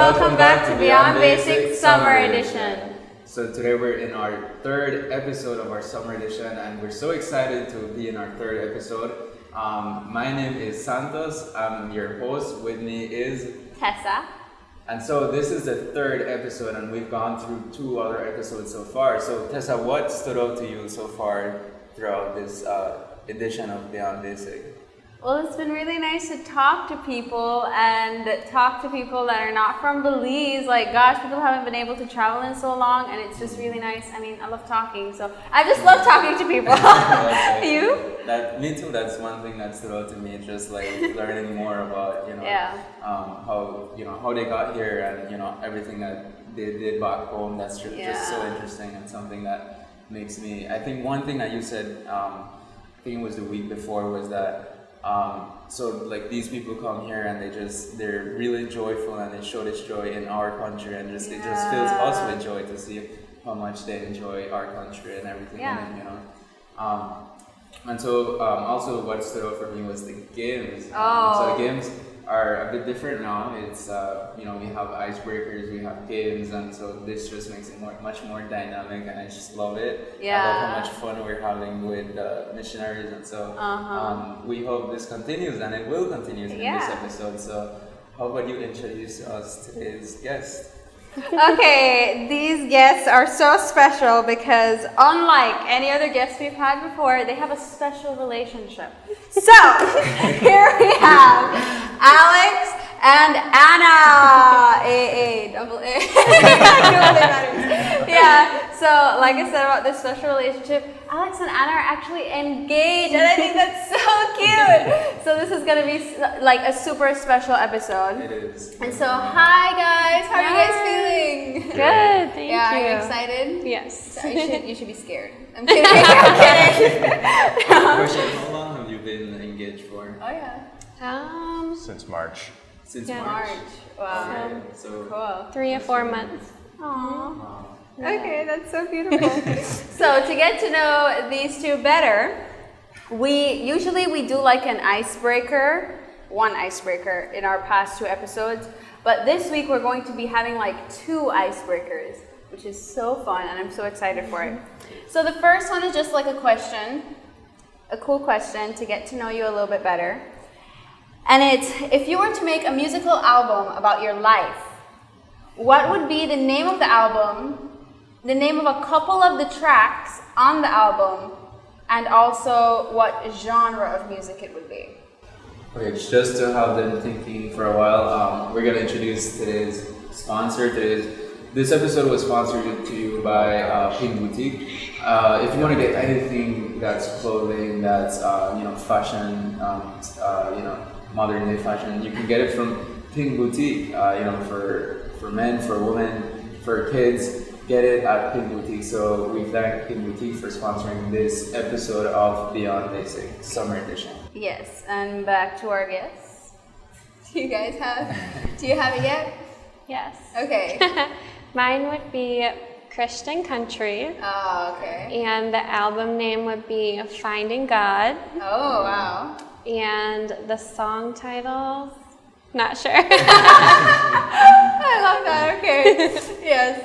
welcome back to Beyond Basic Summer Edition. So today we're in our third episode of our summer edition, and we're so excited to be in our third episode. My name is Santos. I'm your host. With me is Tessa. And so this is the third episode, and we've gone through 2 other episodes so far. So Tessa, what stood out to you so far throughout this edition of Beyond Basic? Well, it's been really nice to talk to people and talk to people that are not from Belize. Like, gosh, people haven't been able to travel in so long, and it's just really nice. I mean, I love talking, so I just love talking to people. You? Me too. That's one thing that stood out to me. Just like learning more about, how they got here, and everything that they did back home. That's just so interesting, and something that makes me. I think one thing that you said, I think it was the week before, was that. So like these people come here and they're really joyful, and they show this joy in our country, and it just fills us with joy to see how much they enjoy our country and everything in it, and so also what stood out for me was the games. So the games are a bit different now. It's we have icebreakers, we have games, and so this just makes it much more dynamic, and I just love it. I love how much fun we're having with missionaries, and so we hope this continues, and it will continue in this episode. So how about you introduce us today's guest? Okay, these guests are so special because unlike any other guests we've had before, they have a special relationship. So, here we have Alex and Anna. Double A. Yeah, so like I said about this special relationship, Alex and Anna are actually engaged, and I think that's so cute. So this is going to be like a super special episode. It is. And so, hi guys, how are you guys feeling? Good, thank you. Are you excited? Yes. So you should be scared. I'm kidding. I'm kidding. Question: how long have you been engaged for? Oh yeah. Since March. Since Yeah. March. Wow. Okay, so Cool. 3 or 4 months. Aww. Okay, that's so beautiful. So to get to know these two better, we do like one icebreaker in our past 2 episodes, but this week we're going to be having like 2 icebreakers, which is so fun, and I'm so excited for it. So the first one is just like a cool question to get to know you a little bit better. And it's, if you were to make a musical album about your life, what would be the name of the album, the name of a couple of the tracks on the album, and also what genre of music it would be? Okay, just to have them thinking for a while, we're going to introduce today's sponsor. This episode was sponsored to you by Pink Boutique. If you want to get anything that's clothing, that's fashion, modern day fashion, you can get it from Pink Boutique. For men, for women, for kids, get it at Pink Boutique. So we thank Pink Boutique for sponsoring this episode of Beyond Basic Summer Edition. Yes, and back to our guests. Do you have it yet? Yes. Okay. Mine would be Christian Country. Oh, okay. And the album name would be Finding God. Oh, wow. And the song title, not sure. I love that. Okay. Yes.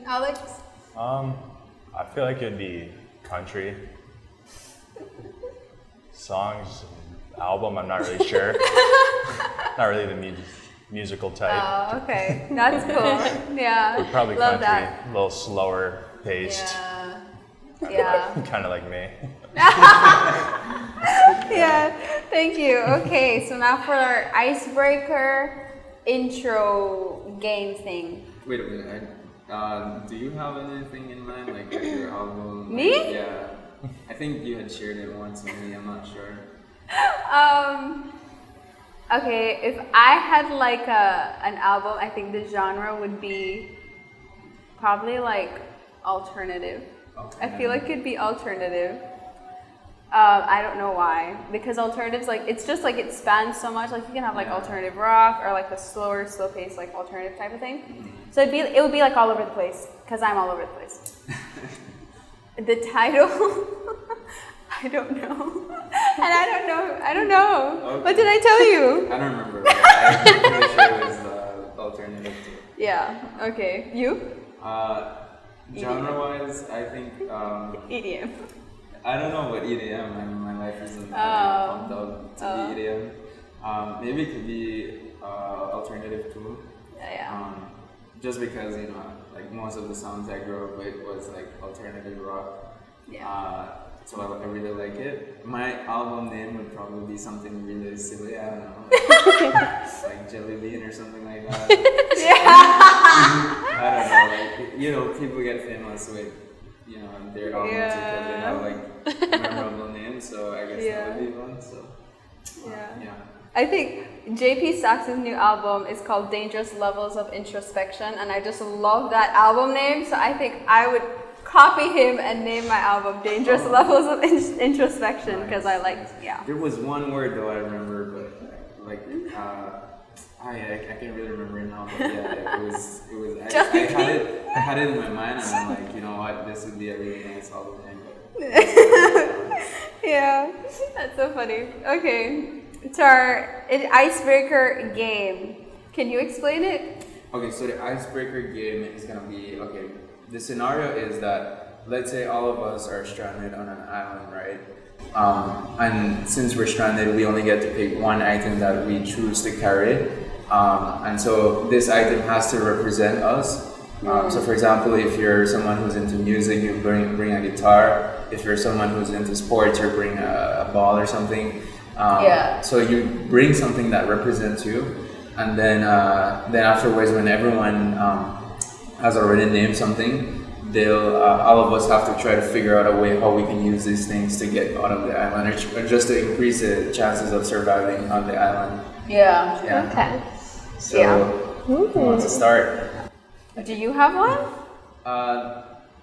Alex? I feel like it'd be country. Songs, album, I'm not really sure. Not really the musical type. Oh, okay. That's cool. Yeah. But probably love country, that. a little slower paced. Yeah. Kind of like me. Yeah. Thank you. Okay. So now for our icebreaker intro game thing. Wait a minute. Do you have anything in mind, like your album? Me? Yeah. I think you had shared it once, maybe. I'm not sure. Okay, if I had like an album, I think the genre would be probably like alternative. I feel like it'd be alternative. I don't know why, because alternatives, like, it's just like it spans so much. Like you can have like alternative rock or like a slow paced like alternative type of thing. So it would be like all over the place, because I'm all over the place. The title, I don't know. And I don't know. Okay. What did I tell you? I don't remember. I'm pretty sure it was alternative Yeah. Okay. You? Genre-wise, I think EDM. I don't know what EDM. I mean, my life isn't pumped up to be EDM. Maybe it could be alternative too. Yeah. Just because like most of the songs I grew up with was like alternative rock. Yeah. So I really like it. My album name would probably be something really silly. I don't know, like Jelly Bean or something like that. I don't know. Like people get famous with their albums because they have like memorable names. So I guess that would be one. So yeah. I think JP Sax's new album is called Dangerous Levels of Introspection, and I just love that album name. So I think I would copy him and name my album Dangerous Levels of Introspection because I like, There was one word though I remember, but like I can't really remember it now. But yeah, it was. I had it in my mind, and I'm like, you know what, this would be a really nice album name. Yeah, that's so funny. Okay, it's our icebreaker game. Can you explain it? Okay, so the icebreaker game is gonna be the scenario is that let's say all of us are stranded on an island, right? And since we're stranded, we only get to pick one item that we choose to carry. And so this item has to represent us. So for example, if you're someone who's into music, you bring a guitar. If you're someone who's into sports, you bring a ball or something. So you bring something that represents you. And then afterwards, when everyone has already named something, all of us have to try to figure out a way how we can use these things to get out of the island, or just to increase the chances of surviving on the island. Yeah. Okay. So, who wants to start? Do you have one?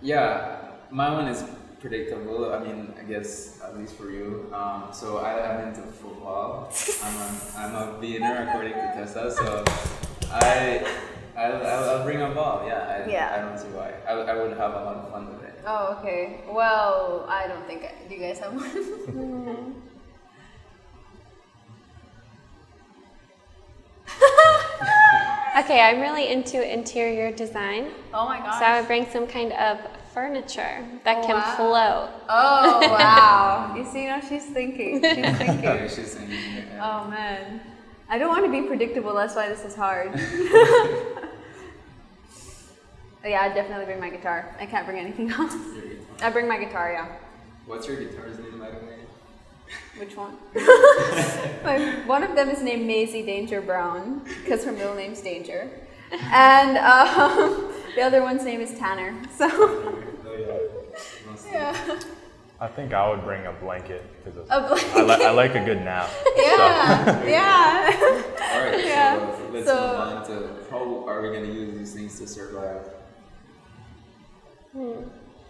Yeah, my one is predictable. I mean, I guess at least for you. So I'm into football. I'm a beginner according to Tessa. So I'll bring a ball. I don't see why. I would have a lot of fun with it. Oh, okay. Well, I don't think do you guys have one? Okay, I'm really into interior design. Oh my gosh. So I would bring some kind of furniture that can float. Oh, wow. You see, she's thinking. She's thinking. Oh, man. I don't want to be predictable. That's why this is hard. Yeah, I'd definitely bring my guitar. I can't bring anything else. I bring my guitar, yeah. What's your guitar's name, by the way? Which one? One of them is named Maisie Danger Brown because her middle name's Danger, and the other one's name is Tanner. So yeah. I think I would bring a blanket because I like a good nap. Yeah. All right. So let's move on to how are we going to use these things to survive?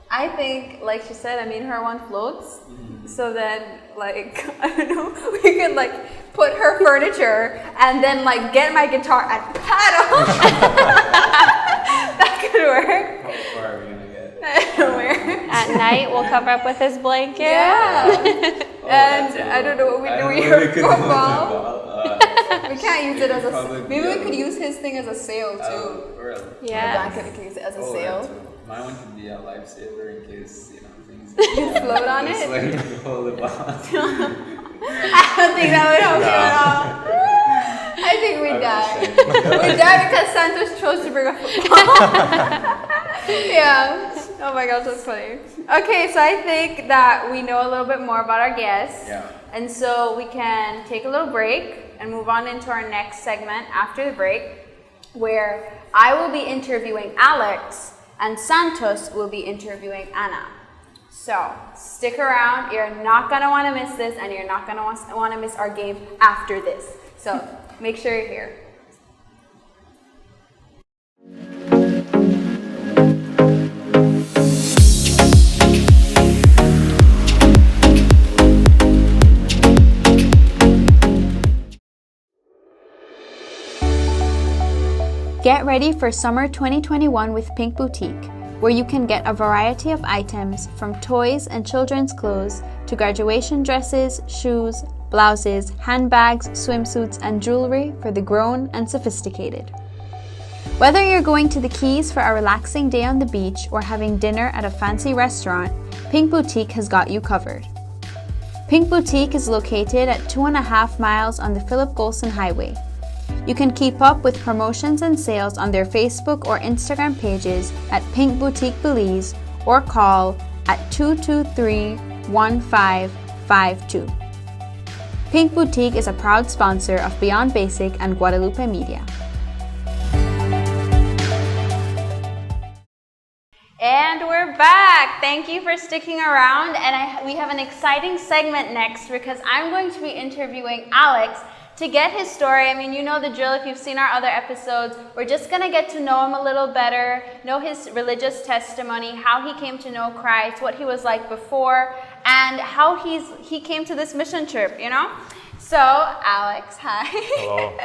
I think, like she said, her one floats. So then, I don't know, we could put her furniture and then get my guitar and paddle. That could work. How far are we gonna get? I don't know where. At night, we'll cover up with his blanket. Yeah. And I don't know what we do with your football. We can't use it as a. Maybe we could use his thing as a sail too. Yeah. The blanket could use it as a sail. My one could be a lifesaver in case things. You float on it. Just hold it on. I don't think that would help you at all. I think we die. We die because Santos chose to bring a football. Yeah. Oh my gosh, that's funny. Okay, so I think that we know a little bit more about our guests. Yeah. And so we can take a little break and move on into our next segment after the break, where I will be interviewing Alex and Santos will be interviewing Anna. So stick around. You're not going to want to miss this, and you're not going to want to miss our game after this. So make sure you're here. Get ready for summer 2021 with Pink Boutique, where you can get a variety of items from toys and children's clothes to graduation dresses, shoes, blouses, handbags, swimsuits, and jewelry for the grown and sophisticated. Whether you're going to the Keys for a relaxing day on the beach or having dinner at a fancy restaurant, Pink Boutique has got you covered. Pink Boutique is located at 2.5 miles on the Philip Golson Highway. You can keep up with promotions and sales on their Facebook or Instagram pages at Pink Boutique Belize or call at 223-1552. Pink Boutique is a proud sponsor of Beyond Basic and Guadalupe Media. And we're back. Thank you for sticking around. And we have an exciting segment next because I'm going to be interviewing Alex to get his story. I mean, you know the drill if you've seen our other episodes. We're just going to get to know him a little better, know his religious testimony, how he came to know Christ, what he was like before, and how he came to this mission trip, you know? So, Alex, hi. Hello.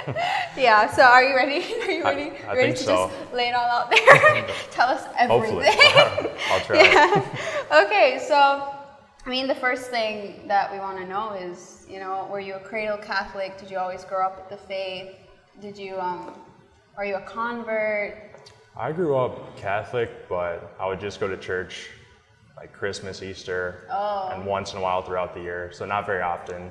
Yeah, so are you ready? Are you ready? I ready think to so. just lay it all out there? Tell us everything. Hopefully. I'll try. Yeah. Okay, so, I mean, the first thing that we want to know is, you know, were you a cradle Catholic? Did you always grow up with the faith? Did you, are you a convert? I grew up Catholic, but I would just go to church like Christmas, Easter, and once in a while throughout the year, so not very often.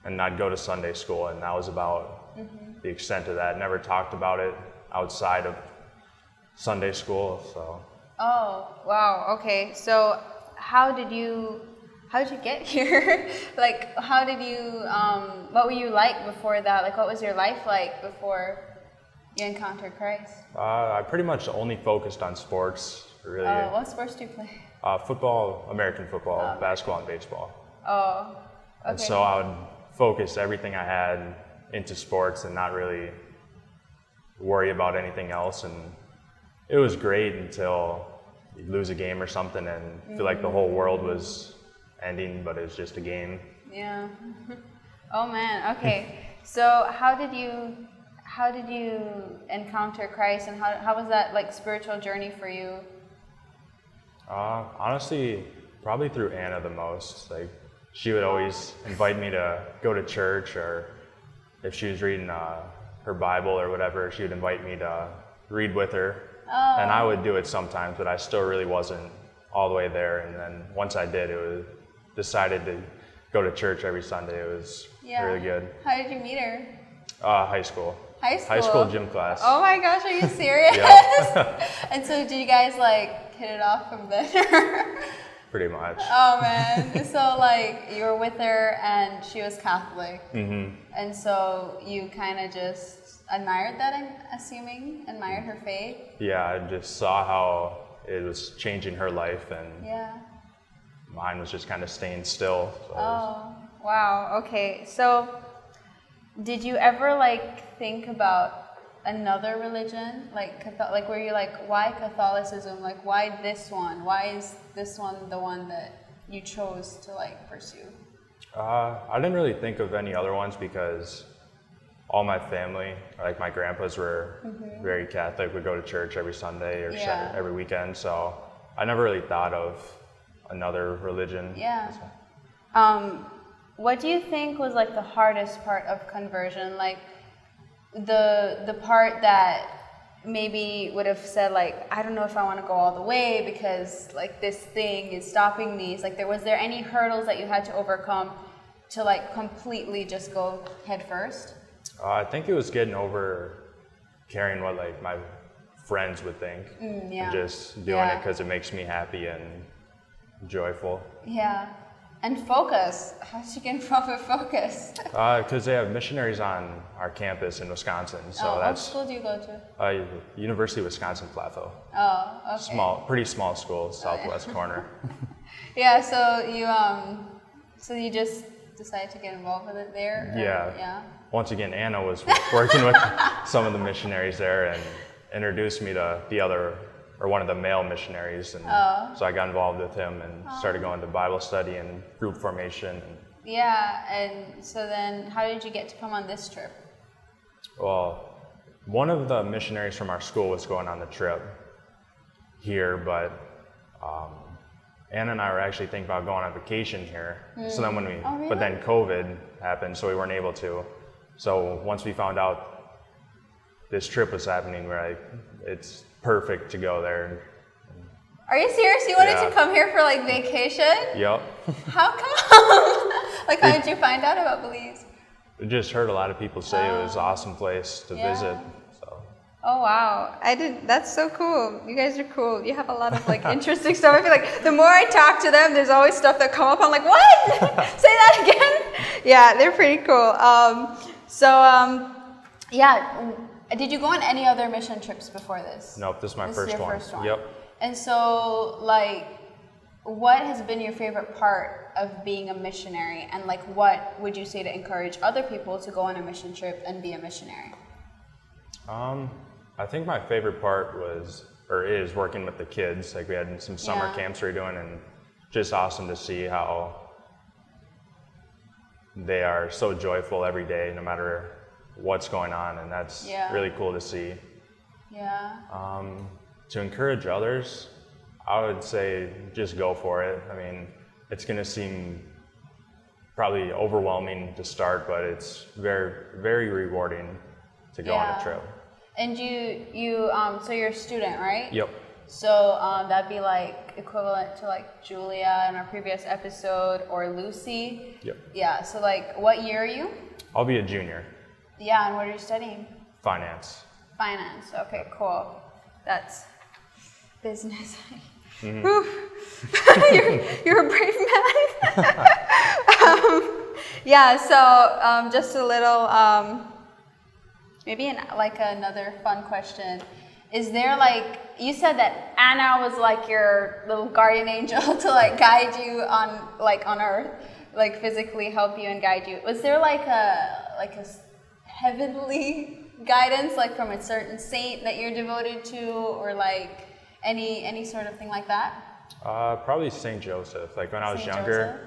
And I'd go to Sunday school, and that was about the extent of that. Never talked about it outside of Sunday school, so. Oh, wow, okay. So how did you get here? Like, how did you, what were you like before that? Like, what was your life like before you encountered Christ? I pretty much only focused on sports, really. What sports do you play? Football, American football, basketball, and baseball. Oh, okay. And so I would focus everything I had into sports and not really worry about anything else. And it was great until you lose a game or something and feel like the whole world was ending, but it was just a game. Yeah. Oh man. Okay. So how did you encounter Christ, and how was that like spiritual journey for you? Honestly, probably through Anna the most. Like, she would always invite me to go to church, or if she was reading her Bible or whatever, she would invite me to read with her. And I would do it sometimes, but I still really wasn't all the way there. And then once I did, decided to go to church every Sunday. It was really good. How did you meet her? High school. High school? High school gym class. Oh my gosh, are you serious? Yeah. And so did you guys like hit it off from there? Pretty much. Oh man. So like you were with her and she was Catholic. Mm-hmm. And so you kind of just admired that, I'm assuming? Admired her faith? Yeah, I just saw how it was changing her life, and mine was just kind of staying still. So wow. Okay. So did you ever like think about another religion? Like were you like, why Catholicism? Like, why this one? Why is this one the one that you chose to like pursue? I didn't really think of any other ones because all my family, like my grandpas, were very Catholic. Would go to church every Sunday or every weekend. So I never really thought of another religion. Yeah. What do you think was like the hardest part of conversion? Like the part that maybe would have said like, I don't know if I want to go all the way because like this thing is stopping me. It's like was there any hurdles that you had to overcome to like completely just go head first? I think it was getting over caring what like my friends would think, and just doing it because it makes me happy and joyful. Yeah. And focus. How did you get involved with focus? Because they have missionaries on our campus in Wisconsin. So what school do you go to? University of Wisconsin-Platteville. Oh, okay. Pretty small school, southwest corner. Yeah. So you just decided to get involved with it there? Yeah. Once again, Anna was working with some of the missionaries there and introduced me to one of the male missionaries, and so I got involved with him and started going to Bible study and group formation. Yeah, and so then how did you get to come on this trip? Well, one of the missionaries from our school was going on the trip here, but Anna and I were actually thinking about going on vacation here. So then but then COVID happened, so we weren't able to. So once we found out this trip was happening where it's perfect to go there. Are you serious? You wanted Yeah. to come here for like vacation? Yep. How come? Like, how did you find out about Belize? I just heard a lot of people say it was an awesome place to Yeah. visit. So Oh wow, that's so cool. You guys are cool. You have a lot of like interesting stuff. I feel like the more I talk to them, there's always stuff that come up. I'm like, what? Say that again. Yeah, they're pretty cool. Yeah. Did you go on any other mission trips before this? nope, this is my This first is your one. first one. Yep. And so, like, what has been your favorite part of being a missionary? And like, what would you say to encourage other people to go on a mission trip and be a missionary? I think my favorite part is working with the kids. Like we had some summer Yeah. camps we were doing, and just awesome to see how they are so joyful every day, no matter what's going on, and that's Yeah. really cool to see. Yeah. To encourage others, I would say just go for it. I mean, it's going to seem probably overwhelming to start, but it's very, very rewarding to go on Yeah. a trip. And so you're a student, right? Yep. So that'd be like equivalent to like Julia in our previous episode, or Lucy. Yep. Yeah. So like, what year are you? I'll be a junior. Yeah. And what are you studying? Finance. Finance. Okay. Cool. That's business. Mm-hmm. Whew. you're a brave man. Yeah. So just a little. Maybe another fun question. Is there like, you said that Anna was like your little guardian angel to like guide you on earth, like physically help you and guide you. Was there like a heavenly guidance, like from a certain saint that you're devoted to, or like any sort of thing like that? Probably St. Joseph. Like when I was Saint younger,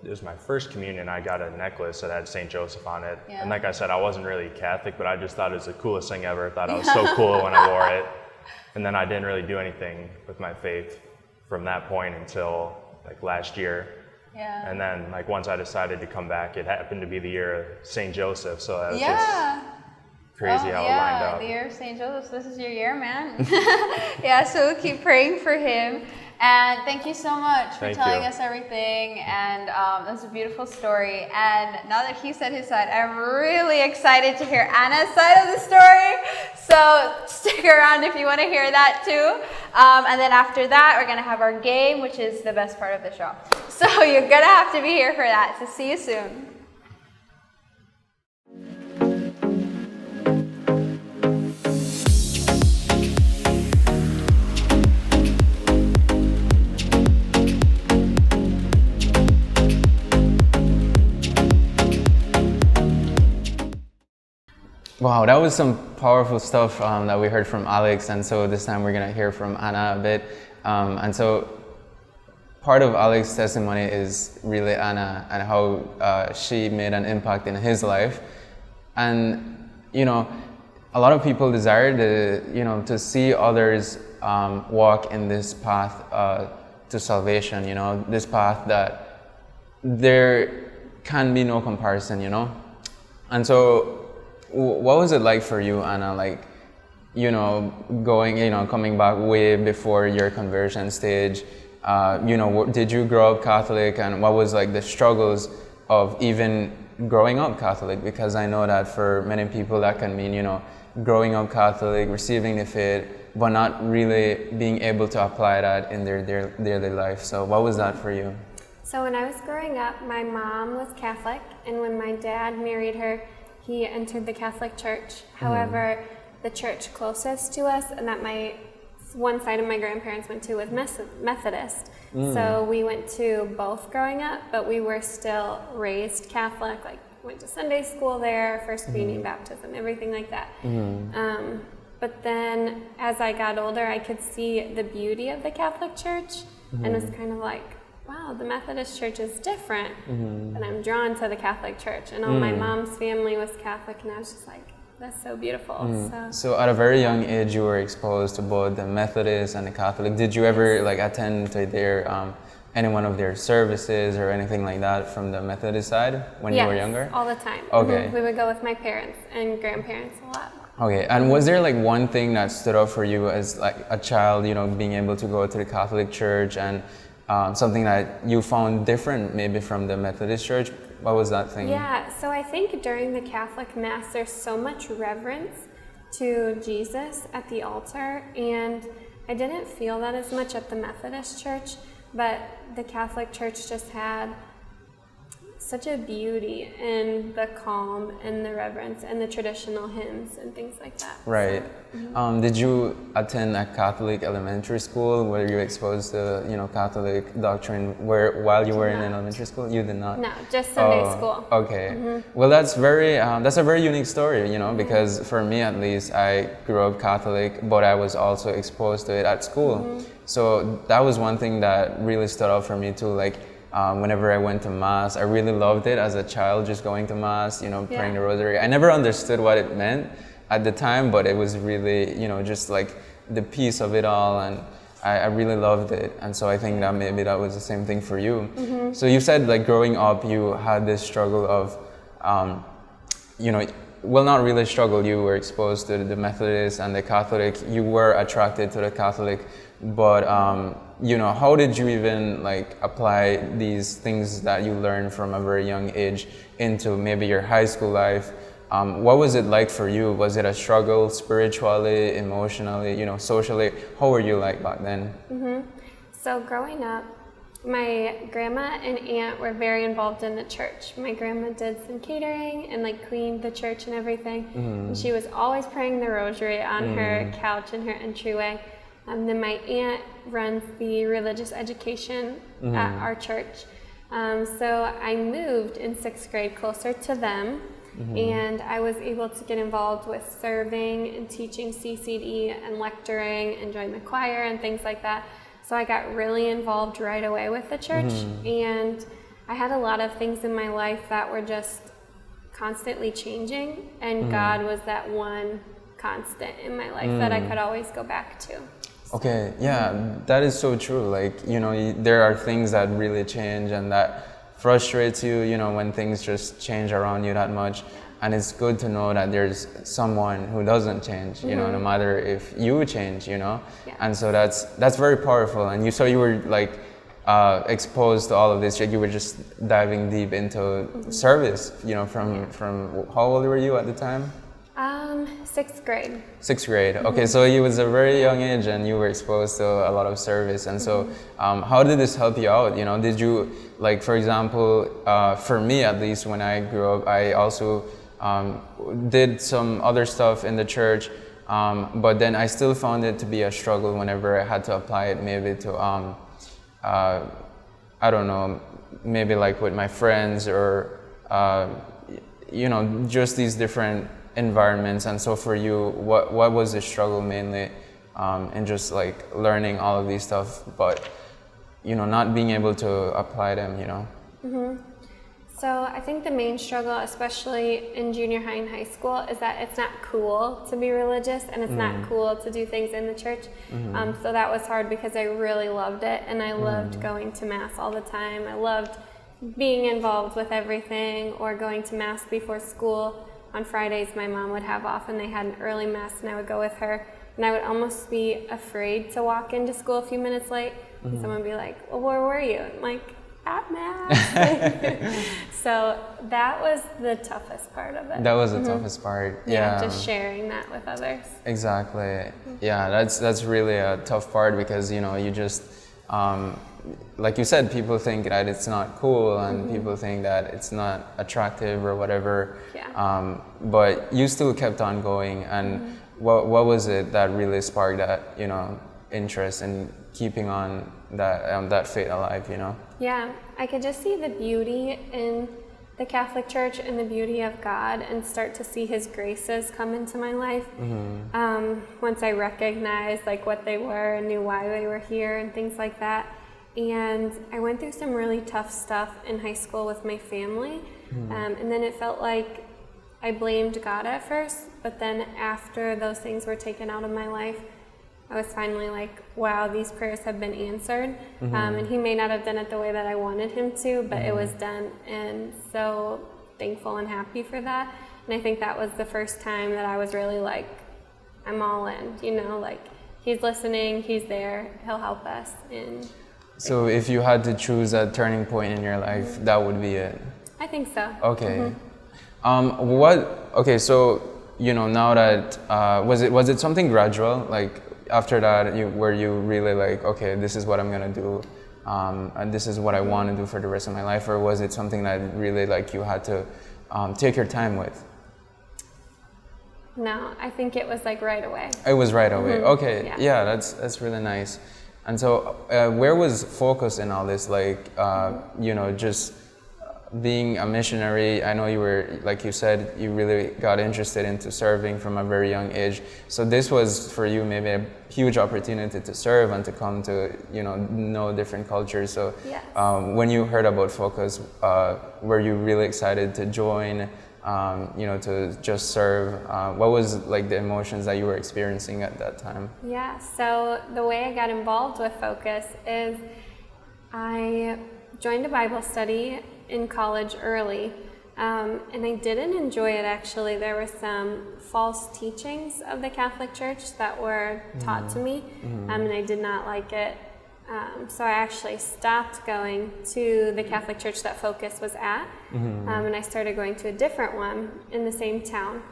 it was my first communion. I got a necklace that had St. Joseph on it. Yeah. And like I said, I wasn't really Catholic, but I just thought it was the coolest thing ever. I thought I was so cool when I wore it. And then I didn't really do anything with my faith from that point until like last year. Yeah. And then like once I decided to come back, it happened to be the year of St. Joseph. So that was just Yeah. crazy how it lined up. The year of St. Joseph. This is your year, man. Yeah, so we'll keep praying for him. And thank you so much for Thank telling you. us everything. And that's a beautiful story. And now that he said his side, I'm really excited to hear Anna's side of the story. So stick around if you want to hear that too. And then after that, we're going to have our game, which is the best part of the show. So you're going to have to be here for that. So see you soon. Wow, that was some powerful stuff that we heard from Alex, and so this time we're gonna hear from Anna a bit. And so part of Alex's testimony is really Anna and how she made an impact in his life. And you know, a lot of people desire to see others walk in this path to salvation. You know, this path that there can be no comparison. You know, and so. What was it like for you, Anna? Like, coming back way before your conversion stage. Did you grow up Catholic, and what was like the struggles of even growing up Catholic? Because I know that for many people that can mean, growing up Catholic, receiving the faith, but not really being able to apply that in their daily life. So what was that for you? So when I was growing up, my mom was Catholic, and when my dad married her, he entered the Catholic Church. However, the church closest to us, and that one side of my grandparents went to, was Methodist. So we went to both growing up, but we were still raised Catholic, like went to Sunday school there, First Communion, baptism, everything like that. But then as I got older, I could see the beauty of the Catholic Church, and was kind of like, wow, the Methodist Church is different, and I'm drawn to the Catholic Church. And all my mom's family was Catholic, and I was just like, that's so beautiful. So at a very young age, you were exposed to both the Methodist and the Catholic. Did you ever attend to their any one of their services or anything like that from the Methodist side when you were younger? All the time. Okay. We would go with my parents and grandparents a lot. Okay, and was there like one thing that stood out for you as like a child, you know, being able to go to the Catholic Church, and something that you found different maybe from the Methodist Church? What was that thing? Yeah, so I think during the Catholic Mass, there's so much reverence to Jesus at the altar, and I didn't feel that as much at the Methodist Church, but the Catholic Church just had such a beauty in the calm and the reverence and the traditional hymns and things like that. Right. So, Did you attend a Catholic elementary school? Were you exposed to, you know, Catholic doctrine while you were in elementary school? You did not? No, just Sunday school. Okay. Well, that's a very unique story, you know, because for me at least, I grew up Catholic, but I was also exposed to it at school. So that was one thing that really stood out for me too. Like, whenever I went to Mass, I really loved it as a child, just going to Mass, you know, praying the rosary. I never understood what it meant at the time, but it was really, you know, just like the peace of it all, and I really loved it. And so I think that maybe that was the same thing for you. So you said like growing up, you had this struggle of, you know, well, not really struggle, you were exposed to the Methodist and the Catholic, you were attracted to the Catholic, but you know, how did you even like apply these things that you learned from a very young age into maybe your high school life? What was it like for you? Was it a struggle spiritually, emotionally, you know, socially? How were you like back then? So growing up, my grandma and aunt were very involved in the church. My grandma did some catering and like cleaned the church and everything. And she was always praying the rosary on her couch in her entryway. Then my aunt runs the religious education at our church. So I moved in 6th grade closer to them, and I was able to get involved with serving and teaching CCD and lecturing and join the choir and things like that. So I got really involved right away with the church, and I had a lot of things in my life that were just constantly changing, and God was that one constant in my life that I could always go back to. Okay, yeah, that is so true. Like, you know, there are things that really change and that frustrates you, you know, when things just change around you that much. And it's good to know that there's someone who doesn't change, you know, no matter if you change, you know. And so that's very powerful. And you were like exposed to all of this. You were just diving deep into service, you know, from how old were you at the time? 6th grade. 6th grade. Okay, so it was a very young age, and you were exposed to a lot of service. And so, how did this help you out? You know, did you, like, for example, for me at least, when I grew up, I also did some other stuff in the church, but then I still found it to be a struggle whenever I had to apply it, maybe to, I don't know, maybe like with my friends or, you know, just these different environments. And so for you, what was the struggle mainly in just like learning all of these stuff, but, you know, not being able to apply them, you know? So I think the main struggle, especially in junior high and high school, is that it's not cool to be religious, and it's not cool to do things in the church. So that was hard because I really loved it, and I loved going to Mass all the time. I loved being involved with everything, or going to Mass before school. On Fridays, my mom would have off, and they had an early Mass, and I would go with her. And I would almost be afraid to walk into school a few minutes late. And someone would be like, well, where were you? I'm like, at Mass. So that was the toughest part of it. That was the toughest part. Yeah, just sharing that with others. Exactly. Yeah, that's really a tough part, because, you know, you just, like you said, people think that it's not cool, and people think that it's not attractive or whatever. Yeah. But you still kept on going, and what was it that really sparked that, you know, interest in keeping on that faith alive, you know? Yeah, I could just see the beauty in the Catholic Church and the beauty of God, and start to see His graces come into my life. Once I recognized like what they were and knew why they were here and things like that. And I went through some really tough stuff in high school with my family, and then it felt like I blamed God at first, but then after those things were taken out of my life, I was finally like, wow, these prayers have been answered. And He may not have done it the way that I wanted Him to, but it was done. And so thankful and happy for that. And I think that was the first time that I was really like, I'm all in, you know, like he's listening, he's there, he'll help us. And so if you had to choose a turning point in your life, that would be it? I think so. Okay. Okay, so, you know, now that, was it something gradual? Like after that, were you really like, okay, this is what I'm gonna do, and this is what I want to do for the rest of my life? Or was it something that really like you had to take your time with? No, I think it was like right away. It was right away. Okay, yeah, that's really nice. And so, where was focus in all this? Like, you know, just being a missionary. I know you were, like you said, you really got interested into serving from a very young age. So this was for you maybe a huge opportunity to serve and to come to, you know different cultures. So, yes. When you heard about Focus, were you really excited to join? You know, to just serve? What was like the emotions that you were experiencing at that time? Yeah, so the way I got involved with Focus is I joined a Bible study in college early, and I didn't enjoy it actually. There were some false teachings of the Catholic Church that were taught to me, and I did not like it. So I actually stopped going to the Catholic Church that Focus was at, and I started going to a different one in the same town.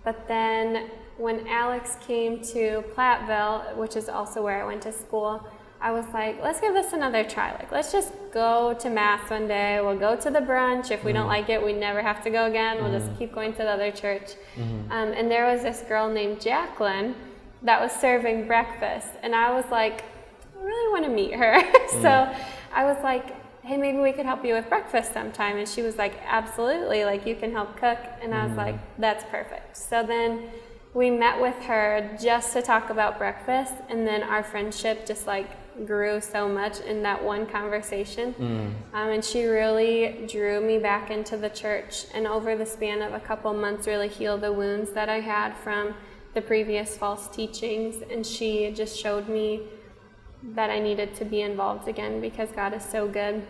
But then when Alex came to Platteville, which is also where I went to school, I was like, let's give this another try. Like, let's just go to Mass one day. We'll go to the brunch. If we don't like it, we never have to go again. We'll just keep going to the other church. And there was this girl named Jacqueline that was serving breakfast, and I was like, I really want to meet her. So I was like, hey, maybe we could help you with breakfast sometime. And she was like, absolutely, like you can help cook. And I was like, that's perfect. So then we met with her just to talk about breakfast, and then our friendship just like grew so much in that one conversation. And she really drew me back into the church, and over the span of a couple months really healed the wounds that I had from the previous false teachings. And she just showed me that I needed to be involved again because God is so good.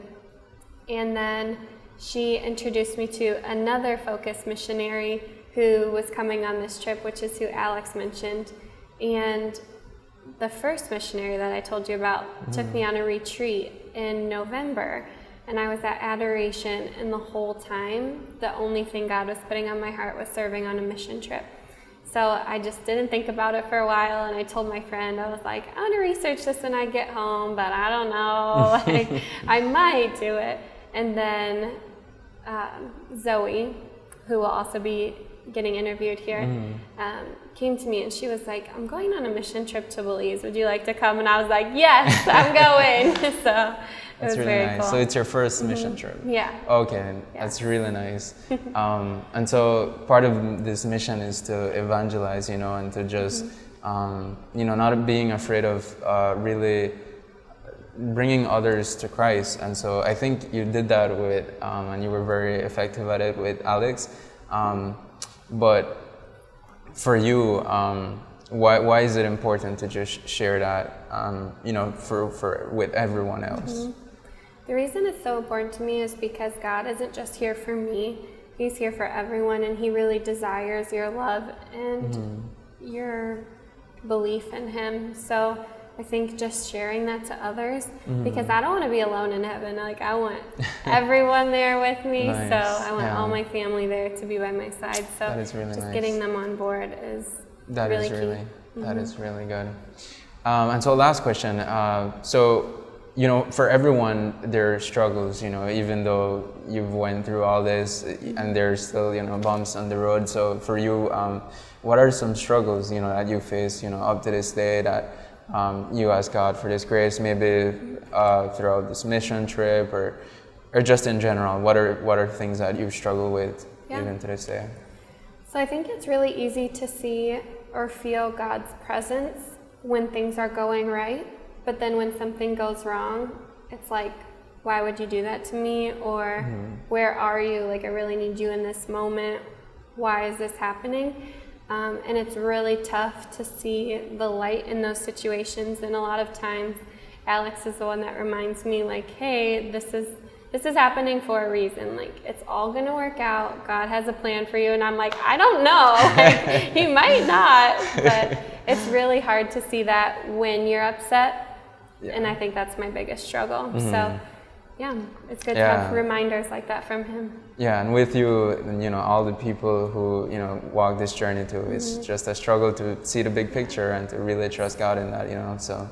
And then she introduced me to another Focus missionary who was coming on this trip, which is who Alex mentioned. And the first missionary that I told you about took me on a retreat in November, and I was at Adoration, and the whole time the only thing God was putting on my heart was serving on a mission trip. So I just didn't think about it for a while, and I told my friend, I was like, I want to research this when I get home, but I don't know, like, I might do it. And then Zoe, who will also be getting interviewed here, came to me, and she was like, I'm going on a mission trip to Belize. Would you like to come? And I was like, yes, I'm going. So it was really very nice. cool. So it's your first mission trip? Yeah. Okay, that's really nice. And so part of this mission is to evangelize, you know, and to just, you know, not being afraid of really bringing others to Christ. And so I think you did that with, and you were very effective at it with Alex. But for you, why is it important to just share that, you know, for with everyone else? The reason it's so important to me is because God isn't just here for me. He's here for everyone, and He really desires your love and your belief in Him. So I think just sharing that to others, because I don't want to be alone in heaven. Like, I want everyone there with me. Nice. So I want all my family there to be by my side. So that is really just nice. Getting them on board is That really is really key. That is really good. And so last question. So, you know, for everyone, there are struggles, you know, even though you've went through all this, and there's still, you know, bumps on the road. So for you, what are some struggles, you know, that you face, you know, up to this day that you ask God for this grace, maybe throughout this mission trip, or just in general? What are things that you struggle with even to this day? So I think it's really easy to see or feel God's presence when things are going right, but then when something goes wrong, it's like, why would you do that to me? Or where are you? Like, I really need you in this moment. Why is this happening? And it's really tough to see the light in those situations. And a lot of times, Alex is the one that reminds me, like, hey, this this is happening for a reason. Like, it's all going to work out. God has a plan for you. And I'm like, I don't know. Like, he might not. But it's really hard to see that when you're upset. Yeah. And I think that's my biggest struggle. So, yeah, it's good to have reminders like that from him. Yeah, and with you, all the people who, walk this journey too, it's just a struggle to see the big picture and to really trust God in that, so.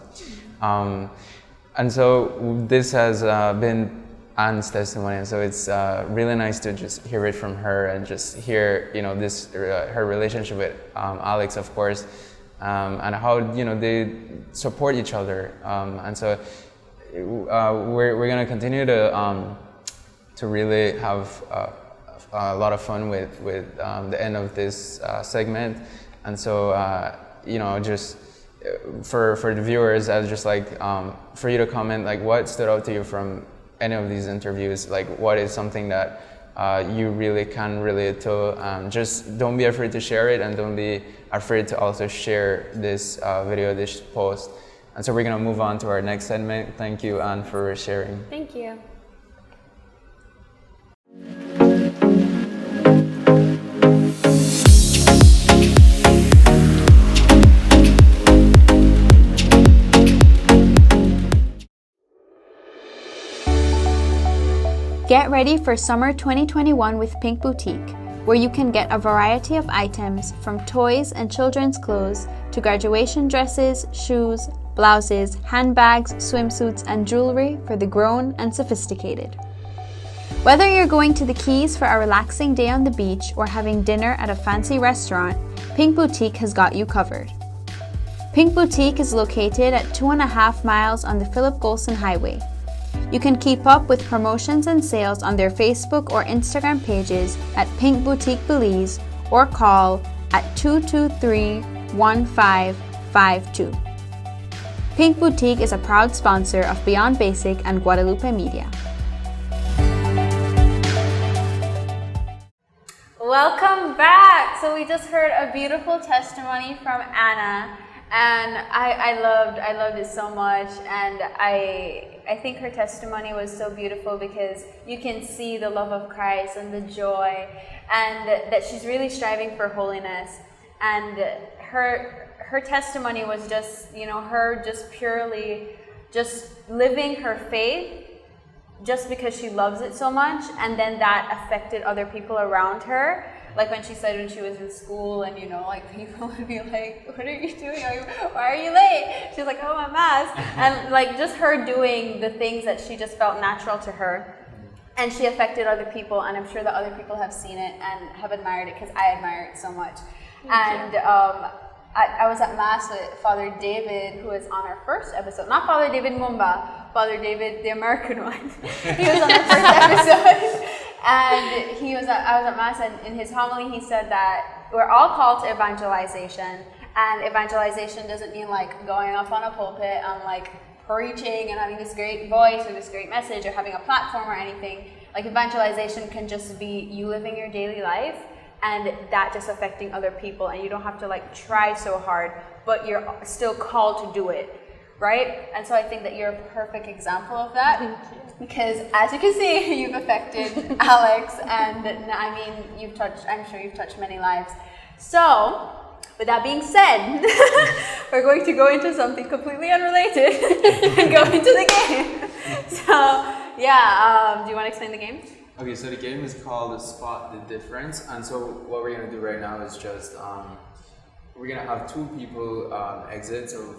And so this has been Anne's testimony, and so it's really nice to just hear it from her and just hear, this her relationship with Alex, of course, and how they support each other, and so we're gonna continue to really have a lot of fun with the end of this segment, and so just. For the viewers, I would just like for you to comment, like, what stood out to you from any of these interviews? Like, what is something that you really can relate to? Just don't be afraid to share it, and don't be afraid to also share this video, this post. And so we're gonna move on to our next segment. Thank you, Anne, for sharing. Thank you. Get ready for summer 2021 with Pink Boutique, where you can get a variety of items from toys and children's clothes to graduation dresses, shoes, blouses, handbags, swimsuits, and jewelry for the grown and sophisticated. Whether you're going to the Keys for a relaxing day on the beach or having dinner at a fancy restaurant, Pink Boutique has got you covered. Pink Boutique is located at 2.5 miles on the Philip Golson Highway. You can keep up with promotions and sales on their Facebook or Instagram pages at Pink Boutique Belize, or call at 223-1552. Pink Boutique is a proud sponsor of Beyond Basic and Guadalupe Media. Welcome back! So we just heard a beautiful testimony from Anna. And I loved it so much, and I think her testimony was so beautiful because you can see the love of Christ and the joy, and that she's really striving for holiness. And her testimony was just, her just purely just living her faith just because she loves it so much, and then that affected other people around her. Like when she said when she was in school and, people would be like, what are you doing? Why are you late? She's like, oh, my mask. And like just her doing the things that she just felt natural to her. And she affected other people, and I'm sure that other people have seen it and have admired it because I admire it so much. And I was at Mass with Father David, who was on our first episode. Not Father David Mumba, Father David, the American one. He was on the first episode. And I was at Mass, and in his homily he said that we're all called to evangelization. And evangelization doesn't mean like going up on a pulpit and like preaching and having this great voice or this great message or having a platform or anything. Like evangelization can just be you living your daily life and that just affecting other people, and you don't have to like try so hard, but you're still called to do it, right? And so I think that you're a perfect example of that, because as you can see, you've affected Alex, and I mean, I'm sure you've touched many lives. So, with that being said, we're going to go into something completely unrelated and go into the game. So, do you want to explain the game? Okay, so the game is called Spot the Difference, and so what we're gonna do right now is just we're gonna have two people exit. So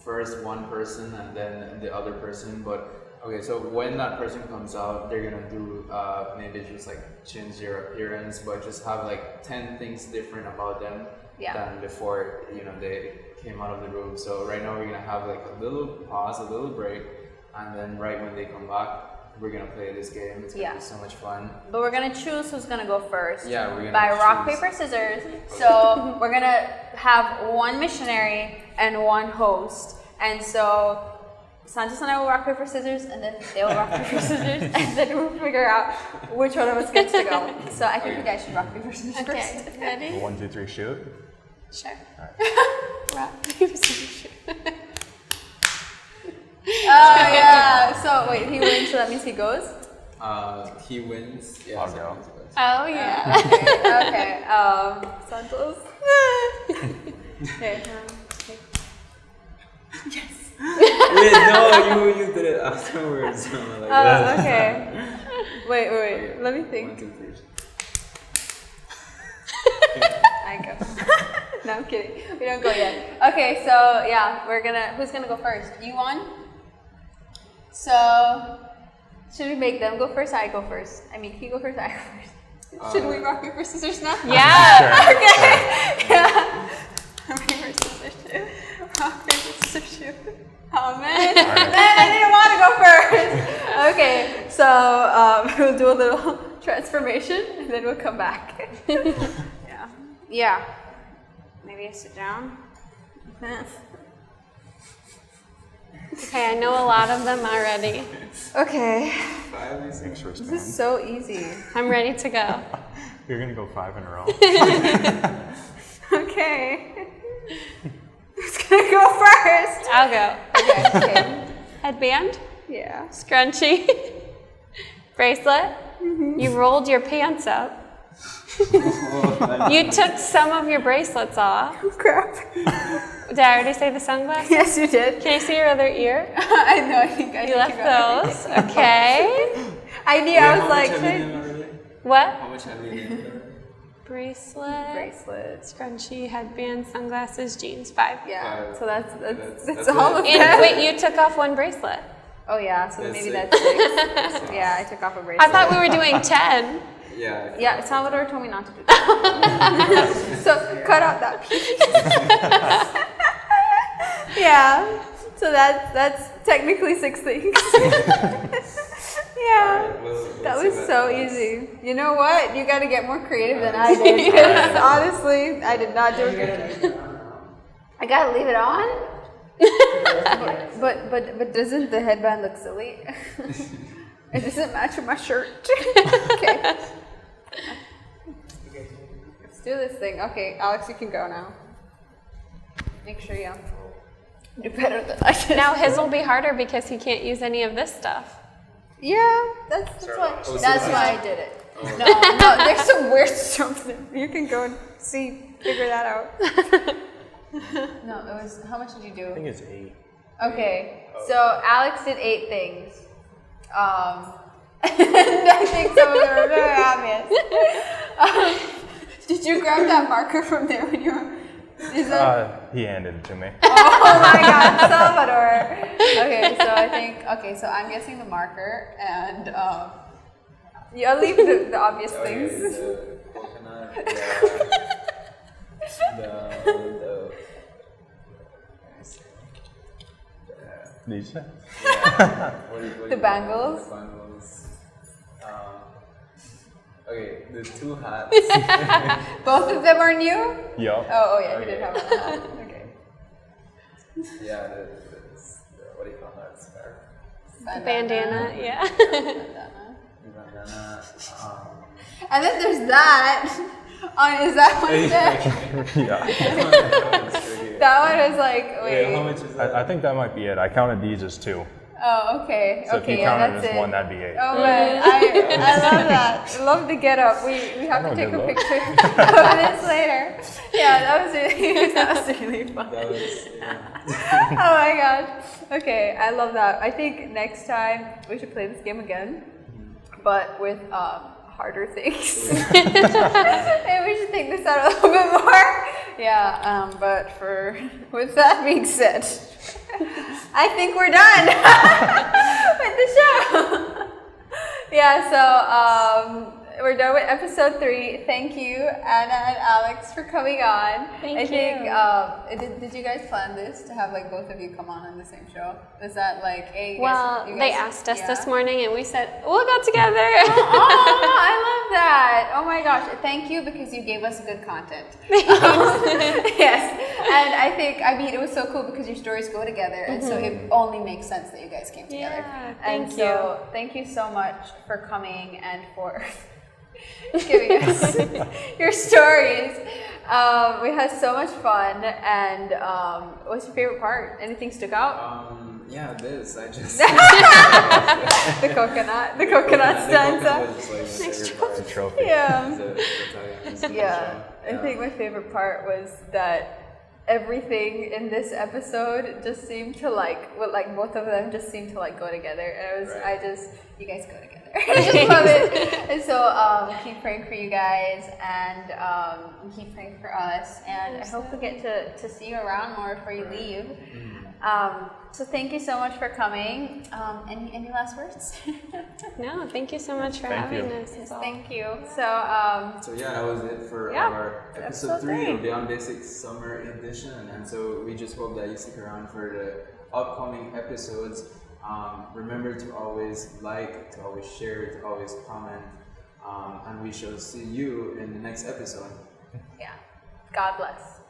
first one person and then the other person. But okay, so when that person comes out, they're gonna do maybe just like change their appearance, but just have like 10 things different about them than before they came out of the room. So right now we're gonna have like a little pause, a little break, and then right when they come back, we're gonna play this game. It's gonna be so much fun. But we're gonna choose who's gonna go first. Yeah, we're gonna by rock, paper, scissors. So we're gonna have one missionary and one host. And so Santos and I will rock, paper, scissors, and then they'll rock, paper, scissors, and then we'll figure out which one of us gets to go. So I think you guys should rock, paper, scissors first. Ready? 1, 2, 3, shoot. Sure. Right. Rock, paper, scissors, shoot. Oh yeah. So wait, he wins, so that means he goes? He wins. Yeah, I'll so go. he wins. Oh yeah. Okay. Santos. Okay. Wait, no, you did it afterwards. So like, Oh, okay. Wait. Let me 1, think. 2, 3. I go. No, I'm kidding. We don't go yet. Okay, so yeah, who's gonna go first? You won? So, should we make them go first? I go first. I mean, you go first, I go first. Should we rock, paper, scissors now? Yeah. Sure. Okay. Yeah. Rock, paper, scissors, shoot. Rock, paper, scissors, shoot. Oh man. Man, I didn't want to go first. Okay, so we'll do a little transformation and then we'll come back. Yeah. Maybe I sit down. Okay, I know a lot of them already. Okay. 5 is Thanks for This is staying. so easy. I'm ready to go. You're gonna go 5 in a row. Okay. Who's gonna go first? I'll go. Okay. Headband, Yeah. scrunchie, bracelet. You rolled your pants up. You took some of your bracelets off. Crap. Did I already say the sunglasses? Yes, you did. Can I see your other ear? I know. I think You left those. Okay. I knew. I was like, How much have you should named already? What? How much have you named already? Bracelet, bracelets. scrunchie, headband, sunglasses, jeans. 5. Yeah. Five. So that's That's all it. of And them. wait, you took off one bracelet. Oh yeah. So then That's maybe it. that's 6. Yeah, I took off a bracelet. I thought we were doing 10. Yeah. Yeah, Salvador told me not to do that. So cut out that piece. Yeah. So that's technically 6 things. Yeah. Alright, we'll That see was what so happens. easy. You know what? You got to get more creative than I did. Because honestly, I did not do a good job. I gotta leave it on. but doesn't the headband look silly? It doesn't match with my shirt. Okay. Let's do this thing. Okay, Alex, you can go now. Make sure you do better than I did. Now his will be harder because he can't use any of this stuff. Yeah, that's why. so That's that's- why I did it. No, there's some weird stuff there. You can go and figure that out. No, it was. How much did you I do? think it's 8. Okay, so Alex did 8 things. And I think some of them are very obvious. Did you grab that marker from there when you were? Is that? He handed it to me. Oh my God, Salvador. Okay, so I think. Okay, so I'm guessing the marker, and yeah, I'll leave the obvious Okay, things. the coconut, the These? what do you The bangles? The bangles. Okay, the 2 hats. Both of them are new. Yup. Oh yeah, he did Okay. have one. Okay. Yeah, the what do you call that? Scarf. Bandana, yeah. Bandana. Bandana. And then there's that. Is that one there? Yeah. That one is like, Wait, wait. how much is that? I think that might be it. I counted these as 2. Oh, okay. So if Okay, you yeah, counted that's as it. 1, that'd be 8. Oh man, I love that. I love the get up. We have to know, take good a luck. picture of this later. Yeah, that was really fun. That was, yeah. Oh my god. Okay, I love that. I think next time we should play this game again, but with harder things. Maybe we should think this out a little bit more. Yeah, but with that being said, I think we're done with the show. Yeah, so we're done with episode 3. Thank you, Anna and Alex, for coming on. Thank I you. think, did you guys plan this to have like both of you come on the same show? Is that like a Well, you they guys- asked us yeah. this morning and we said, we'll go together. Oh, I love that. Oh my gosh. Thank you because you gave us good content. Yes. And I mean, it was so cool because your stories go together. And so it only makes sense that you guys came together. Yeah, and thank so thank you so much for coming and for giving us your stories. We had so much fun. And what's your favorite part? Anything stuck out? Yeah, this. I just. The coconut stanza. It's a trophy. Yeah. Yeah. Yeah, I think my favorite part was that everything in this episode just seemed to both of them just seemed to go together, and you guys go together. I just love it. And so keep praying for you guys, and keep praying for us, and I hope we get to see you around more before you leave. So thank you so much for coming. Any last words? No, thank you so much for having us. Thank you. So yeah, that was it for our episode 3 of Beyond Basics Summer Edition, and so we just hope that you stick around for the upcoming episodes. Remember to always like, to always share, to always comment, and we shall see you in the next episode. Yeah. God bless.